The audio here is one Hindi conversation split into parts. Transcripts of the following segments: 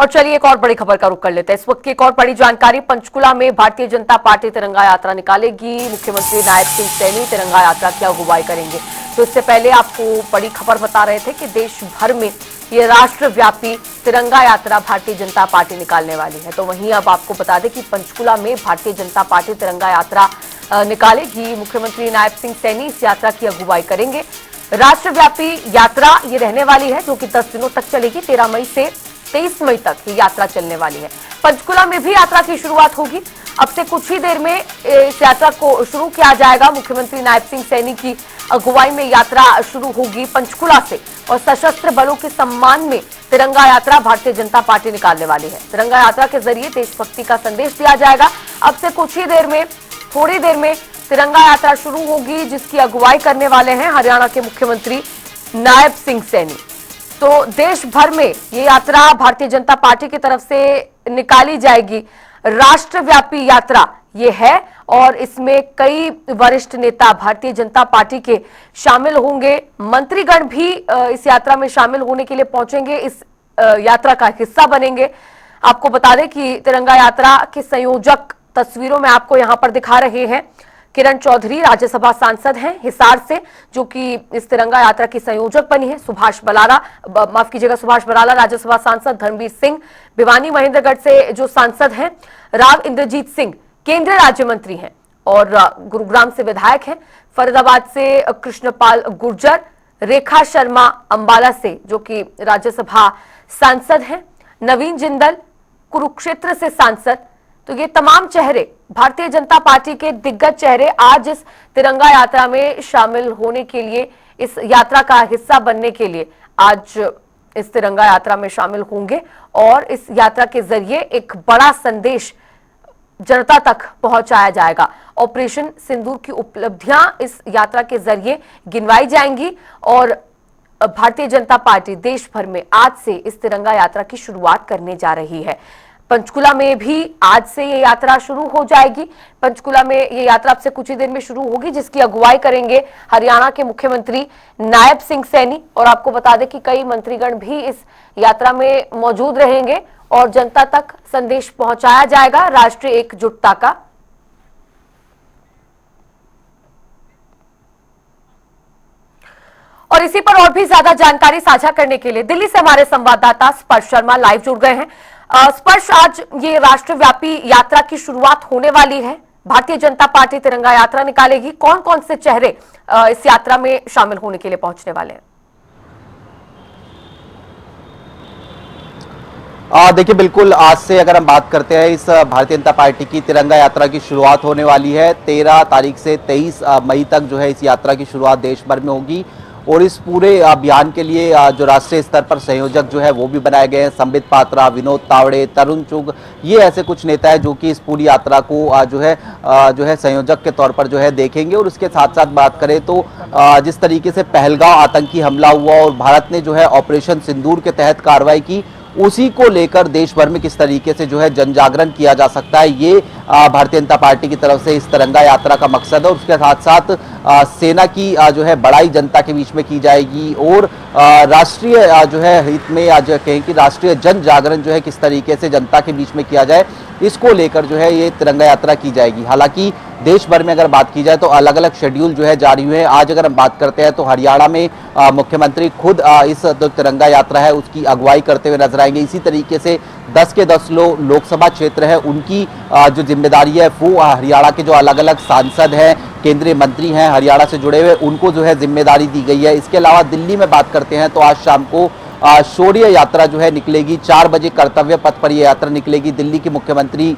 और चलिए एक और बड़ी खबर का रुख कर लेते हैं। इस वक्त की एक और बड़ी जानकारी, पंचकुला में भारतीय जनता पार्टी तिरंगा यात्रा निकालेगी। मुख्यमंत्री नायब सिंह सैनी तिरंगा यात्रा की अगुवाई करेंगे। तो इससे पहले आपको बड़ी खबर बता रहे थे कि देश भर में ये राष्ट्रव्यापी तिरंगा यात्रा भारतीय जनता पार्टी निकालने वाली है। तो वहीं अब आपको बता दें कि पंचकुला में भारतीय जनता पार्टी तिरंगा यात्रा निकालेगी। मुख्यमंत्री नायब सिंह सैनी इस यात्रा की अगुवाई करेंगे। राष्ट्रव्यापी यात्रा ये रहने वाली है, जो कि 10 दिनों तक चलेगी। 13 मई से 23 मई तक ये यात्रा चलने वाली है। पंचकुला में भी यात्रा की शुरुआत होगी। अब से कुछ ही देर में इस यात्रा को शुरू किया जाएगा। मुख्यमंत्री नायब सिंह सैनी की अगुवाई में यात्रा शुरू होगी पंचकुला से, और सशस्त्र बलों के सम्मान में तिरंगा यात्रा भारतीय जनता पार्टी निकालने वाली है। तिरंगा यात्रा के जरिए देशभक्ति का संदेश दिया जाएगा। अब से कुछ ही देर में, थोड़ी देर में तिरंगा यात्रा शुरू होगी, जिसकी अगुवाई करने वाले हैं हरियाणा के मुख्यमंत्री नायब सिंह सैनी। तो देश भर में ये यात्रा भारतीय जनता पार्टी की तरफ से निकाली जाएगी। राष्ट्रव्यापी यात्रा ये है, और इसमें कई वरिष्ठ नेता भारतीय जनता पार्टी के शामिल होंगे। मंत्रीगण भी इस यात्रा में शामिल होने के लिए पहुंचेंगे, इस यात्रा का हिस्सा बनेंगे। आपको बता दें कि तिरंगा यात्रा के संयोजक तस्वीरों में आपको यहां पर दिखा रहे हैं। किरण चौधरी राज्यसभा सांसद हैं हिसार से, जो कि इस तिरंगा यात्रा की संयोजक बनी है। सुभाष बराला राज्यसभा सांसद, धर्मवीर सिंह भिवानी महेंद्रगढ़ से जो सांसद हैं, राव इंद्रजीत सिंह केंद्रीय राज्य मंत्री हैं और गुरुग्राम से विधायक हैं। फरीदाबाद से कृष्णपाल गुर्जर, रेखा शर्मा अंबाला से जो कि राज्यसभा सांसद हैं, नवीन जिंदल कुरुक्षेत्र से सांसद। तो ये तमाम चेहरे, भारतीय जनता पार्टी के दिग्गज चेहरे, आज इस तिरंगा यात्रा में शामिल होने के लिए, इस यात्रा का हिस्सा बनने के लिए आज इस तिरंगा यात्रा में शामिल होंगे। और इस यात्रा के जरिए एक बड़ा संदेश जनता तक पहुंचाया जाएगा। ऑपरेशन सिंदूर की उपलब्धियां इस यात्रा के जरिए गिनवाई जाएंगी, और भारतीय जनता पार्टी देश भर में आज से इस तिरंगा यात्रा की शुरुआत करने जा रही है। पंचकुला में भी आज से ये यात्रा शुरू हो जाएगी। पंचकुला में ये यात्रा अब से कुछ ही देर में शुरू होगी, जिसकी अगुवाई करेंगे हरियाणा के मुख्यमंत्री नायब सिंह सैनी। और आपको बता दें कि कई मंत्रीगण भी इस यात्रा में मौजूद रहेंगे और जनता तक संदेश पहुंचाया जाएगा राष्ट्रीय एकजुटता का। और इसी पर और भी ज्यादा जानकारी साझा करने के लिए दिल्ली से हमारे संवाददाता स्पर्श शर्मा लाइव जुड़ गए हैं। स्पर्श, आज ये राष्ट्रव्यापी यात्रा की शुरुआत होने वाली है। भारतीय जनता पार्टी तिरंगा यात्रा निकालेगी। कौन कौन से चेहरे इस यात्रा में शामिल होने के लिए पहुंचने वाले हैं? देखिए, बिल्कुल आज से अगर हम बात करते हैं, इस भारतीय जनता पार्टी की तिरंगा यात्रा की शुरुआत होने वाली है। 13 तारीख से 23 मई तक जो है इस यात्रा की शुरुआत देश भर में होगी। और इस पूरे अभियान के लिए जो राष्ट्रीय स्तर पर संयोजक जो है वो भी बनाए गए हैं। संबित पात्रा, विनोद तावड़े, तरुण चुग, ये ऐसे कुछ नेता है जो कि इस पूरी यात्रा को जो है संयोजक के तौर पर जो है देखेंगे। और उसके साथ साथ बात करें तो जिस तरीके से पहलगांव आतंकी हमला हुआ और भारत ने जो है ऑपरेशन सिंदूर के तहत कार्रवाई की, उसी को लेकर देश भर में किस तरीके से जो है जन जागरण किया जा सकता है, ये भारतीय जनता पार्टी की तरफ से इस तिरंगा यात्रा का मकसद है। और उसके साथ साथ सेना की जो है बड़ाई जनता के बीच में की जाएगी, और राष्ट्रीय जो है हित में आज कहें कि राष्ट्रीय जन जागरण जो है किस तरीके से जनता के बीच में किया जाए, इसको लेकर जो है ये तिरंगा यात्रा की जाएगी। हालांकि देश भर में अगर बात की जाए तो अलग अलग शेड्यूल जो है जारी हुए हैं। आज अगर हम बात करते हैं तो हरियाणा में मुख्यमंत्री खुद इस जो तिरंगा यात्रा है उसकी अगुवाई करते हुए नजर आएंगे। इसी तरीके से 10 के 10 लोकसभा क्षेत्र है, उनकी जो जिम्मेदारी है वो हरियाणा के जो अलग अलग सांसद हैं, केंद्रीय मंत्री हैं हरियाणा से जुड़े हुए, उनको जो है जिम्मेदारी दी गई है। इसके अलावा दिल्ली में बात करते हैं तो आज शाम को शौर्य यात्रा जो है निकलेगी। 4 बजे कर्तव्य पथ पर यह यात्रा निकलेगी। दिल्ली की मुख्यमंत्री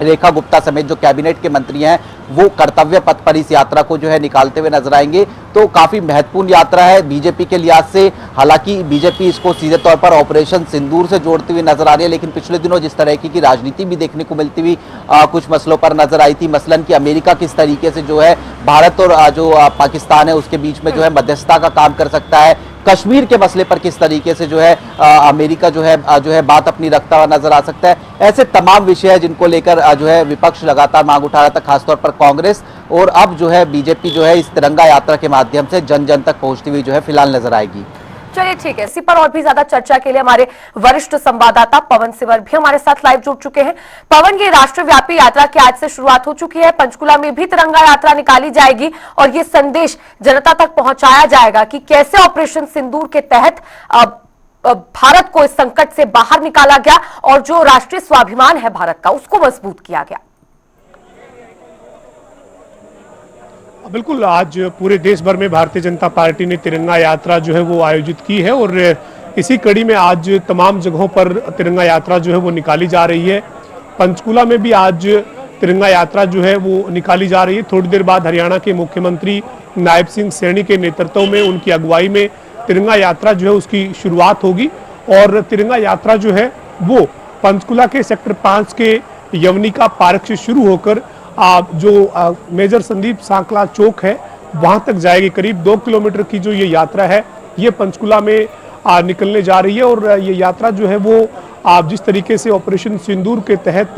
रेखा गुप्ता समेत जो कैबिनेट के मंत्री हैं वो कर्तव्य पथ पर इस यात्रा को जो है निकालते हुए नजर आएंगे। तो काफी महत्वपूर्ण यात्रा है बीजेपी के लिहाज से। हालांकि बीजेपी इसको सीधे तौर पर ऑपरेशन सिंदूर से जोड़ती हुई नजर आ रही है, लेकिन पिछले दिनों जिस तरह की राजनीति भी देखने को मिलती हुई कुछ मसलों पर नजर आई थी, मसलन कि अमेरिका किस तरीके से जो है भारत और जो पाकिस्तान है उसके बीच में जो है मध्यस्थता का काम कर सकता है, कश्मीर के मसले पर किस तरीके से जो है अमेरिका जो है बात अपनी रखता हुआ नजर आ सकता है। ऐसे तमाम विषय है जिनको लेकर जो है विपक्ष लगातार मांग उठा रहा था, खासतौर पर कांग्रेस। और अब जो है बीजेपी जो है इस तिरंगा यात्रा के माध्यम से जन जन तक पहुंचती हुई जो है फिलहाल नजर आएगी। चलिए ठीक है, इसी पर और भी ज्यादा चर्चा के लिए हमारे वरिष्ठ संवाददाता पवन सिवर भी हमारे साथ लाइव जुड़ चुके हैं। पवन, ये राष्ट्रव्यापी यात्रा की आज से शुरुआत हो चुकी है। पंचकुला में भी तिरंगा यात्रा निकाली जाएगी और ये संदेश जनता तक पहुंचाया जाएगा कि कैसे ऑपरेशन सिंदूर के तहत भारत को इस संकट से बाहर निकाला गया और जो राष्ट्रीय स्वाभिमान है भारत का उसको मजबूत किया गया। बिल्कुल, आज पूरे देश भर में भारतीय जनता पार्टी ने तिरंगा यात्रा जो है वो आयोजित की है और इसी कड़ी में आज तमाम जगहों पर तिरंगा यात्रा जो है वो निकाली जा रही है। पंचकुला में भी आज तिरंगा यात्रा जो है वो निकाली जा रही है। थोड़ी देर बाद हरियाणा के मुख्यमंत्री नायब सिंह सैनी के नेतृत्व में, उनकी अगुवाई में तिरंगा यात्रा जो है उसकी शुरुआत होगी और तिरंगा यात्रा जो है वो पंचकुला के सेक्टर 5 के यवनिका पार्क से शुरू होकर मेजर संदीप सांकला चौक है वहां तक जाएगी। करीब 2 किलोमीटर की जो ये यात्रा है ये पंचकुला में निकलने जा रही है और ये यात्रा जो है वो जिस तरीके से ऑपरेशन सिंदूर के तहत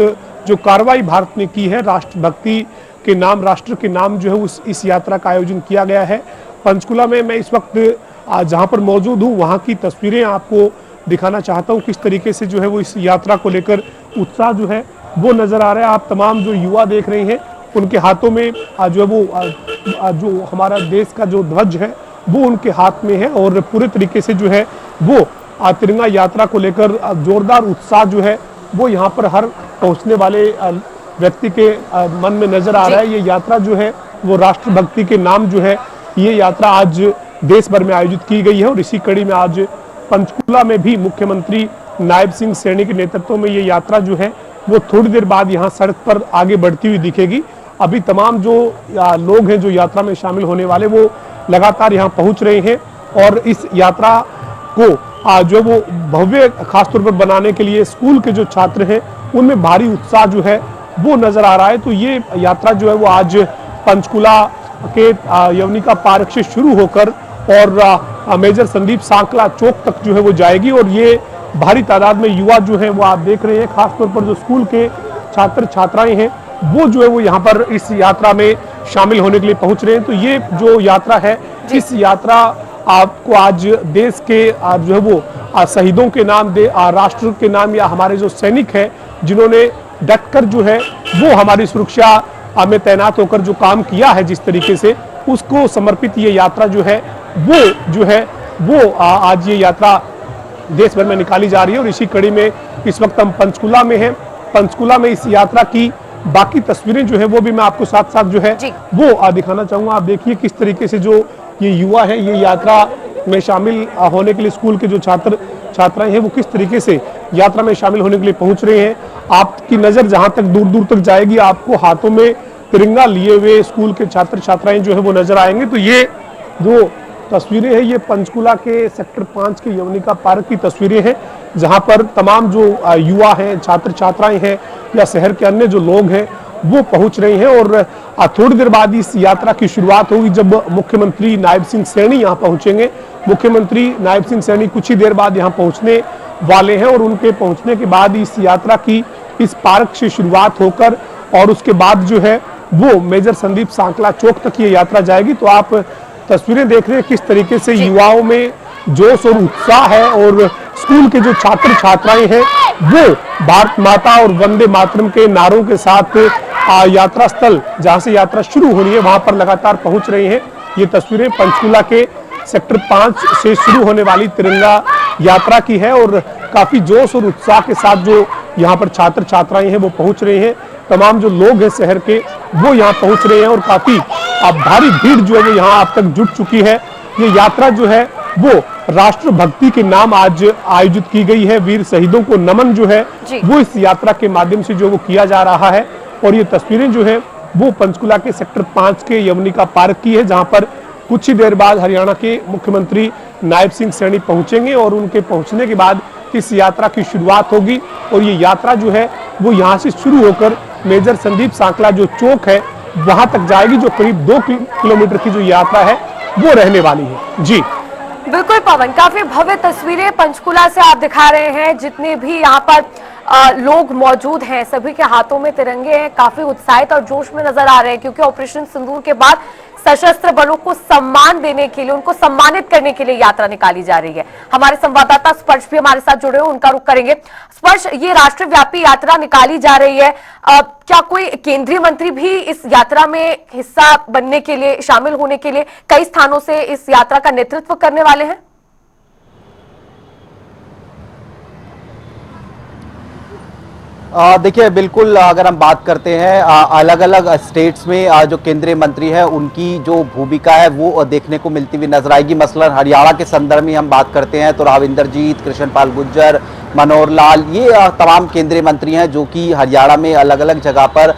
जो कार्रवाई भारत ने की है, राष्ट्रभक्ति के नाम, राष्ट्र के नाम जो है इस यात्रा का आयोजन किया गया है। पंचकुला में मैं इस वक्त जहां पर मौजूद हूं वहां की तस्वीरें आपको दिखाना चाहता हूं। किस तरीके से जो है वो इस यात्रा को लेकर उत्साह जो है वो नजर आ रहा है। आप तमाम जो युवा देख रहे हैं उनके हाथों में जो है वो जो हमारा देश का जो ध्वज है वो उनके हाथ में है और पूरे तरीके से जो है वो तिरंगा यात्रा को लेकर जोरदार उत्साह जो है वो यहाँ पर हर पहुँचने वाले व्यक्ति के मन में नजर आ रहा है। ये यात्रा जो है वो राष्ट्रभक्ति के नाम जो है ये यात्रा आज देश भर में आयोजित की गई है और इसी कड़ी में आज पंचकुला में भी मुख्यमंत्री नायब सिंह सैनी के नेतृत्व में ये यात्रा जो है वो थोड़ी देर बाद यहाँ सड़क पर आगे बढ़ती हुई दिखेगी। अभी तमाम जो लोग हैं जो यात्रा में शामिल होने वाले वो लगातार यहाँ पहुँच रहे हैं और इस यात्रा को जो वो भव्य खासतौर पर बनाने के लिए स्कूल के जो छात्र हैं उनमें भारी उत्साह जो है वो नजर आ रहा है। तो ये यात्रा जो है वो आज पंचकुला के यवनिका पार्क से शुरू होकर और मेजर संदीप सांकला चौक तक जो है वो जाएगी और ये भारी तादाद में युवा जो है वो आप देख रहे हैं, खासतौर पर जो स्कूल के छात्र छात्राएं हैं वो जो है वो यहाँ पर इस यात्रा में शामिल होने के लिए पहुंच रहे हैं। तो ये जो यात्रा है, इस यात्रा आपको आज देश के जो है वो शहीदों के नाम दे, राष्ट्र के नाम या हमारे जो सैनिक हैं जिन्होंने डटकर जो है वो हमारी सुरक्षा में तैनात होकर जो काम किया है जिस तरीके से, उसको समर्पित ये यात्रा जो है वो आज ये यात्रा देश भर में निकाली जा रही है और इसी कड़ी में इस वक्त हम पंचकुला में हैं। पंचकुला में इस यात्रा की बाकी तस्वीरें जो है वो भी मैं आपको साथ साथ जो है वो दिखाना चाहूंगा। आप देखिए किस तरीके से जो ये युवा है ये यात्रा में शामिल होने के लिए, स्कूल के जो छात्र छात्राएं हैं वो किस तरीके से यात्रा में शामिल होने के लिए पहुंच रहे हैं। आपकी नजर जहां तक दूर दूर तक जाएगी आपको हाथों में तिरंगा लिए हुए स्कूल के छात्र छात्राएं जो है वो नजर आएंगे। तो ये जो तस्वीरें हैं ये पंचकुला के सेक्टर 5 के यवनिका पार्क की तस्वीरें हैं जहां पर तमाम जो युवा हैं, छात्र छात्राएं हैं या शहर के अन्य जो लोग हैं वो पहुंच रहे हैं और थोड़ी देर बाद इस यात्रा की शुरुआत होगी जब मुख्यमंत्री नायब सिंह सैनी यहाँ पहुंचेंगे। मुख्यमंत्री नायब सिंह सैनी कुछ ही देर बाद यहाँ पहुंचने वाले हैं और उनके पहुंचने के बाद इस यात्रा की इस पार्क से शुरुआत होकर और उसके बाद जो है वो मेजर संदीप सांकला चौक तक ये यात्रा जाएगी। तो आप तस्वीरें देख रहे हैं किस तरीके से युवाओं में जोश और उत्साह है और स्कूल के जो छात्र छात्राएं हैं वो भारत माता और वंदे मातरम के नारों के साथ यात्रा स्थल जहां से यात्रा शुरू हो रही है वहां पर लगातार पहुंच रहे हैं। ये तस्वीरें पंचकुला के सेक्टर 5 से शुरू होने वाली तिरंगा यात्रा की है और काफी जोश और उत्साह के साथ जो यहाँ पर छात्र छात्राएं हैं वो पहुंच रहे हैं। तमाम जो लोग हैं शहर के वो यहाँ पहुंच रहे हैं और काफी भारी भीड़ जो है वो यहाँ अब तक जुट चुकी है। ये यात्रा जो है वो राष्ट्रभक्ति के नाम आज आयोजित की गई है। वीर शहीदों को नमन जो है वो इस यात्रा के माध्यम से जो वो किया जा रहा है और ये तस्वीरें जो है वो पंचकुला के सेक्टर 5 के यवनिका पार्क की है जहां पर कुछ ही देर बाद हरियाणा के मुख्यमंत्री नायब सिंह सैनी पहुंचेंगे और उनके पहुंचने के बाद इस यात्रा की शुरुआत होगी और ये यात्रा जो है वो यहाँ से शुरू होकर मेजर संदीप सांकला जो चौक है वहां तक जाएगी जो करीब 2 किलोमीटर की जो यात्रा है वो रहने वाली है। जी बिल्कुल पवन, काफी भव्य तस्वीरें पंचकुला से आप दिखा रहे हैं। जितने भी यहाँ पर लोग मौजूद हैं सभी के हाथों में तिरंगे हैं, काफी उत्साहित और जोश में नजर आ रहे हैं क्योंकि ऑपरेशन सिंदूर के बाद सशस्त्र बलों को सम्मान देने के लिए, उनको सम्मानित करने के लिए यात्रा निकाली जा रही है। हमारे संवाददाता स्पर्श भी हमारे साथ जुड़े हुए, उनका रुख करेंगे। स्पर्श, ये राष्ट्रव्यापी यात्रा निकाली जा रही है, क्या कोई केंद्रीय मंत्री भी इस यात्रा में हिस्सा बनने के लिए, शामिल होने के लिए कई स्थानों से इस यात्रा का नेतृत्व करने वाले हैं? देखिए, बिल्कुल अगर हम बात करते हैं अलग अलग स्टेट्स में जो केंद्रीय मंत्री है उनकी जो भूमिका है वो देखने को मिलती हुई नजर आएगी। मसलन हरियाणा के संदर्भ में हम बात करते हैं तो राव इंद्रजीत, कृष्णपाल गुर्जर, मनोहर लाल, ये तमाम केंद्रीय मंत्री हैं जो कि हरियाणा में अलग अलग जगह पर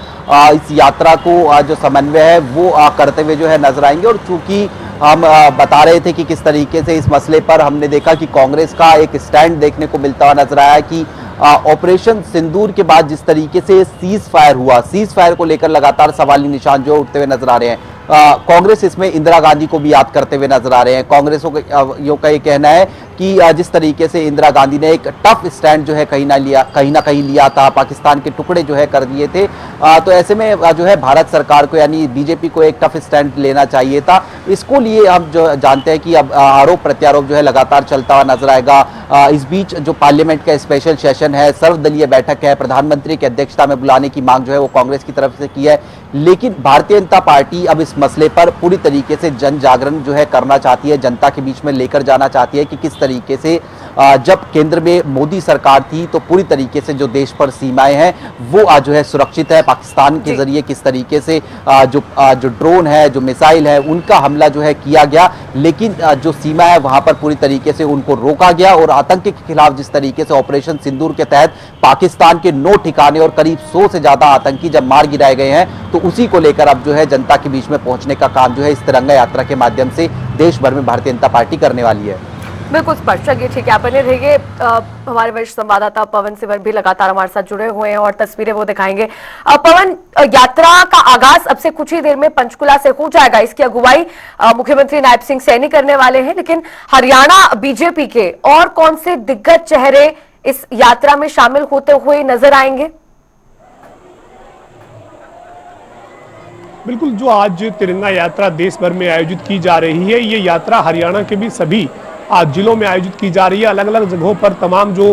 इस यात्रा को जो समन्वय है वो करते हुए जो है नजर आएंगे। और चूंकि हम बता रहे थे कि किस तरीके से इस मसले पर हमने देखा कि कांग्रेस का एक स्टैंड देखने को मिलता हुआ नजर आया कि ऑपरेशन सिंदूर के बाद जिस तरीके से सीज फायर हुआ, सीज फायर को लेकर लगातार सवाली निशान जो उठते हुए नजर आ रहे हैं। कांग्रेस इसमें इंदिरा गांधी को भी याद करते हुए नजर आ रहे हैं। कांग्रेस का ये कहना है कि जिस तरीके से इंदिरा गांधी ने एक टफ स्टैंड जो है कहीं ना कहीं लिया था, पाकिस्तान के टुकड़े जो है कर दिए थे, तो ऐसे में जो है भारत सरकार को यानी बीजेपी को एक टफ स्टैंड लेना चाहिए था। इसको लिए हम जो जानते हैं कि अब आरोप प्रत्यारोप जो है लगातार चलता हुआ नजर आएगा। इस बीच जो पार्लियामेंट का स्पेशल सेशन है, सर्वदलीय बैठक है, प्रधानमंत्री की अध्यक्षता में बुलाने की मांग जो है वो कांग्रेस की तरफ से की है, लेकिन भारतीय जनता पार्टी अब इस मसले पर पूरी तरीके से जन जागरण जो है करना चाहती है, जनता के बीच में लेकर जाना चाहती है कि किस तरीके से जब केंद्र में मोदी सरकार थी तो पूरी तरीके से जो देश पर सीमाएं हैं वो जो है सुरक्षित है। पाकिस्तान के जरिए किस तरीके से जो ड्रोन है, जो मिसाइल है, उनका हमला जो है किया गया, लेकिन जो सीमा है वहां पर पूरी तरीके से उनको रोका गया। और आतंक के खिलाफ जिस तरीके से ऑपरेशन सिंदूर के तहत पाकिस्तान के 9 ठिकाने और करीब 100 से ज्यादा आतंकी जब मार गिराए गए हैं, तो उसी को लेकर अब जो है जनता के बीच में पहुंचने का काम जो है इस तिरंगा यात्रा के माध्यम से देश भर में भारतीय जनता पार्टी करने वाली है। बिल्कुल स्पष्ट, चलिए ठीक है, आप बने रहिए। हमारे वरिष्ठ संवाददाता पवन सिवर भी लगातार हमारे साथ जुड़े हुए हैं और तस्वीरें वो दिखाएंगे। पवन, यात्रा का आगाज अब से कुछ ही देर में पंचकुला से हो जाएगा। इसकी अगुवाई मुख्यमंत्री नायब सिंह सैनी करने वाले हैं, लेकिन हरियाणा बीजेपी के और कौन से दिग्गज चेहरे इस यात्रा में शामिल होते हुए नजर आएंगे? बिल्कुल, जो आज तिरंगा यात्रा देश भर में आयोजित की जा रही है, ये यात्रा हरियाणा के भी सभी जिलों में आयोजित की जा रही है। अलग अलग जगहों पर तमाम जो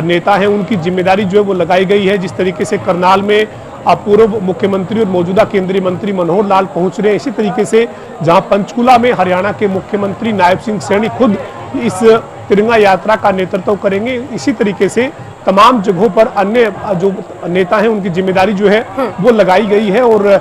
नेता हैं उनकी जिम्मेदारी जो है वो लगाई गई है। जिस तरीके से करनाल में पूर्व मुख्यमंत्री और मौजूदा केंद्रीय मंत्री मनोहर लाल पहुंच रहे हैं, इसी तरीके से जहां पंचकुला में हरियाणा के मुख्यमंत्री नायब सिंह सैनी खुद इस तिरंगा यात्रा का नेतृत्व करेंगे। इसी तरीके से तमाम जगहों पर अन्य जो नेता हैं उनकी जिम्मेदारी जो है वो लगाई गई है। और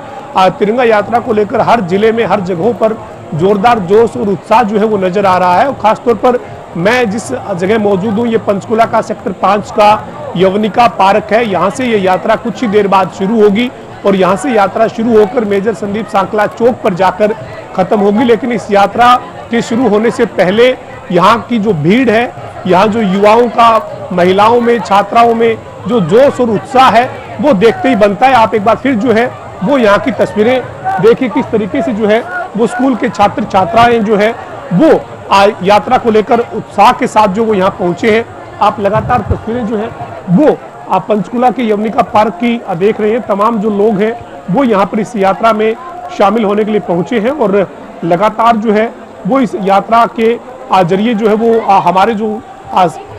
तिरंगा यात्रा को लेकर हर जिले में, हर जगहों पर जोरदार जोश और उत्साह जो है वो नजर आ रहा है। और खासतौर पर मैं जिस जगह मौजूद हूँ, ये पंचकुला का सेक्टर 5 का यवनिका पार्क है। यहाँ से ये यात्रा कुछ ही देर बाद शुरू होगी और यहाँ से यात्रा शुरू होकर मेजर संदीप सांकला चौक पर जाकर खत्म होगी। लेकिन इस यात्रा के शुरू होने से पहले यहाँ की जो भीड़ है, यहाँ जो युवाओं का, महिलाओं में, छात्राओं में जो जोश और उत्साह है वो देखते ही बनता है। आप एक बार फिर जो है वो यहाँ की तस्वीरें देखिए, किस तरीके से जो है वो स्कूल के छात्र छात्राएं जो है वो यात्रा को लेकर उत्साह के साथ जो वो यहाँ पहुंचे हैं। आप लगातार तस्वीरें जो है वो आप पंचकुला के यवनिका पार्क की देख रहे हैं। तमाम जो लोग हैं वो यहाँ पर इस यात्रा में शामिल होने के लिए पहुंचे हैं और लगातार जो है वो इस यात्रा के जरिए जो है वो हमारे जो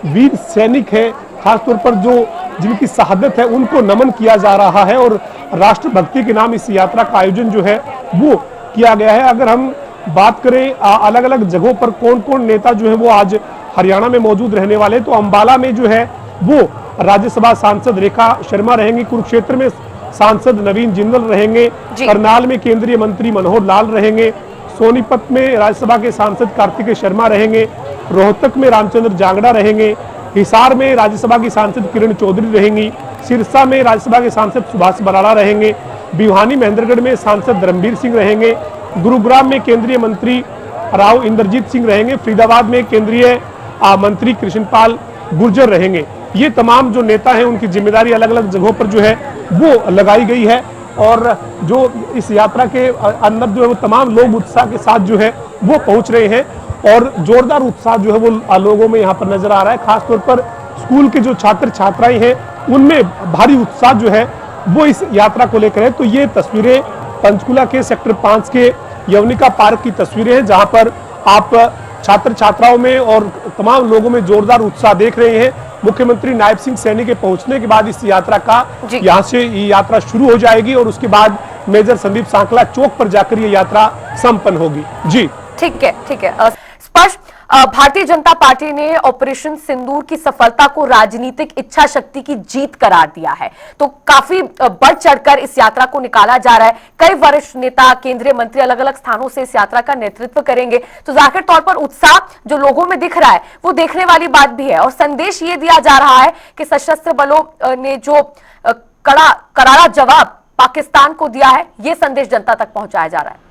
वीर सैनिक है, खासतौर पर जो जिनकी शहादत है, उनको नमन किया जा रहा है और राष्ट्रभक्ति के नाम इस यात्रा का आयोजन जो है वो किया गया है। अगर हम बात करें अलग अलग जगहों पर कौन कौन नेता जो है वो आज हरियाणा में मौजूद रहने वाले, तो अंबाला में जो है वो राज्यसभा सांसद रेखा शर्मा रहेंगी, कुरुक्षेत्र में सांसद नवीन जिंदल रहेंगे, करनाल में केंद्रीय मंत्री मनोहर लाल रहेंगे, सोनीपत में राज्यसभा के सांसद कार्तिकेय शर्मा रहेंगे, रोहतक में रामचंद्र जांगड़ा रहेंगे, हिसार में राज्यसभा की सांसद किरण चौधरी रहेंगी, सिरसा में राज्यसभा के सांसद सुभाष बराला रहेंगे, भिवानी महेंद्रगढ़ में सांसद धर्मवीर सिंह रहेंगे, गुरुग्राम में केंद्रीय मंत्री राव इंद्रजीत सिंह रहेंगे, फरीदाबाद में केंद्रीय मंत्री कृष्णपाल गुर्जर रहेंगे। ये तमाम जो नेता हैं उनकी जिम्मेदारी अलग अलग जगहों पर जो है वो लगाई गई है और जो इस यात्रा के अंदर जो है वो तमाम लोग उत्साह के साथ जो है वो पहुंच रहे हैं और जोरदार उत्साह जो है वो लोगों में यहाँ पर नजर आ रहा है। खासतौर पर स्कूल के जो छात्र छात्राएं हैं उनमें भारी उत्साह जो है वो इस यात्रा को लेकर है। तो ये तस्वीरें पंचकुला के सेक्टर 5 के यवनिका पार्क की तस्वीरें हैं, जहां पर आप छात्र छात्राओं में और तमाम लोगों में जोरदार उत्साह देख रहे हैं। मुख्यमंत्री नायब सिंह सैनी के पहुंचने के बाद इस यात्रा का यहां से ये यात्रा शुरू हो जाएगी और उसके बाद मेजर संदीप सांकला चौक पर जाकर ये यात्रा संपन्न होगी। जी ठीक है, ठीक है। स्पष्ट, भारतीय जनता पार्टी ने ऑपरेशन सिंदूर की सफलता को राजनीतिक इच्छा शक्ति की जीत करार दिया है, तो काफी बढ़ चढ़कर इस यात्रा को निकाला जा रहा है। कई वरिष्ठ नेता, केंद्रीय मंत्री अलग अलग स्थानों से इस यात्रा का नेतृत्व करेंगे, तो जाहिर तौर पर उत्साह जो लोगों में दिख रहा है वो देखने वाली बात भी है। और संदेश ये दिया जा रहा है कि सशस्त्र बलों ने जो करारा जवाब पाकिस्तान को दिया है, ये संदेश जनता तक पहुंचाया जा रहा है।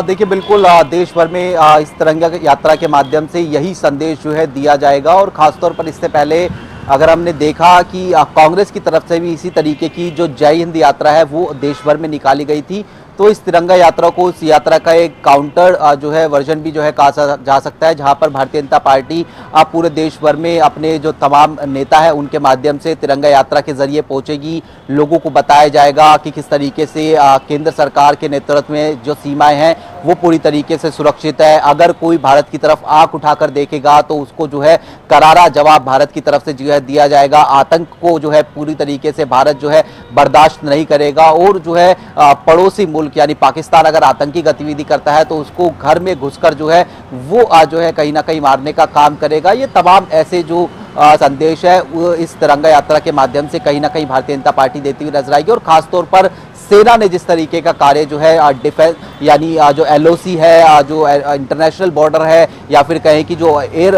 देखिए, बिल्कुल देश भर में इस तिरंगा यात्रा के माध्यम से यही संदेश जो है दिया जाएगा। और खासतौर पर इससे पहले अगर हमने देखा कि कांग्रेस की तरफ से भी इसी तरीके की जो जय हिंद यात्रा है वो देश भर में निकाली गई थी, तो इस तिरंगा यात्रा को, इस यात्रा का एक काउंटर जो है वर्जन भी जो है कहा जा सकता है, जहां पर भारतीय जनता पार्टी पूरे देश भर में अपने जो तमाम नेता है उनके माध्यम से तिरंगा यात्रा के जरिए पहुंचेगी। लोगों को बताया जाएगा कि किस तरीके से केंद्र सरकार के नेतृत्व में जो सीमाएं हैं वो पूरी तरीके से सुरक्षित है। अगर कोई भारत की तरफ आंख उठाकर देखेगा तो उसको जो है करारा जवाब भारत की तरफ से जो है दिया जाएगा। आतंक को जो है पूरी तरीके से भारत जो है बर्दाश्त नहीं करेगा। और जो है पड़ोसी मुल्क यानी पाकिस्तान अगर आतंकी गतिविधि करता है तो उसको घर में घुसकर जो है वो जो है कहीं ना कहीं मारने का काम करेगा। ये तमाम ऐसे जो संदेश है वो इस तिरंगा यात्रा के माध्यम से कहीं ना कहीं भारतीय जनता पार्टी देती हुई नजर आएगी। और खासतौर पर सेना ने जिस तरीके का कार्य जो है डिफेंस यानी जो LOC है, जो इंटरनेशनल बॉर्डर है, या फिर कहें कि जो एयर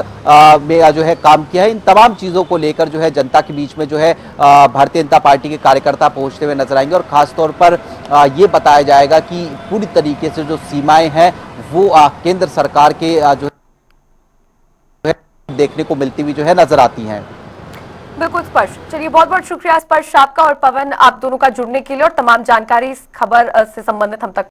में जो है काम किया है, इन तमाम चीज़ों को लेकर जो है जनता के बीच में जो है भारतीय जनता पार्टी के कार्यकर्ता पहुंचते हुए नजर आएंगे। और खासतौर पर ये बताया जाएगा कि पूरी तरीके से जो सीमाएं हैं वो केंद्र सरकार के जो है देखने को मिलती हुई जो है नजर आती हैं। बिल्कुल स्पर्श। चलिए, बहुत बहुत शुक्रिया स्पर्श आपका और पवन, आप दोनों का जुड़ने के लिए और तमाम जानकारी इस खबर से संबंधित हम तक